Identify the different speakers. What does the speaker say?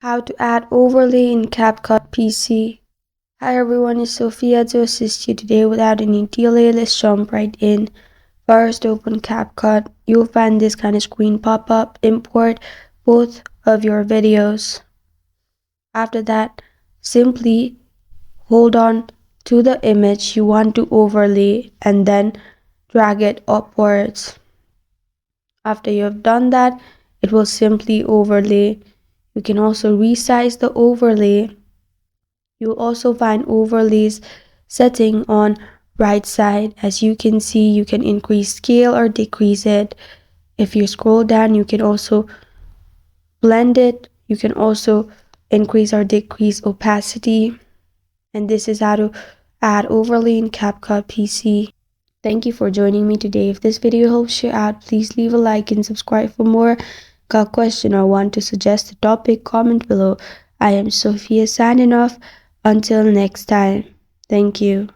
Speaker 1: How to add overlay in CapCut PC. Hi everyone, it's Sophia to assist you today without any delay. Let's jump right in. First, open CapCut. You'll find this kind of screen pop up. Import both of your videos. After that, simply hold on to the image you want to overlay and then drag it upwards. After you have done that, it will simply overlay. You can also resize the overlay. You'll also find overlays setting on right side. As you can see, you can increase scale or decrease it. If you scroll down, you can also blend it. You can also increase or decrease opacity. And this is how to add overlay in CapCut PC. Thank you for joining me today. If this video helps you out, please leave a like and subscribe for more. Got a question or want to suggest a topic? Comment below. I am Sophia signing off. Until next time. Thank you.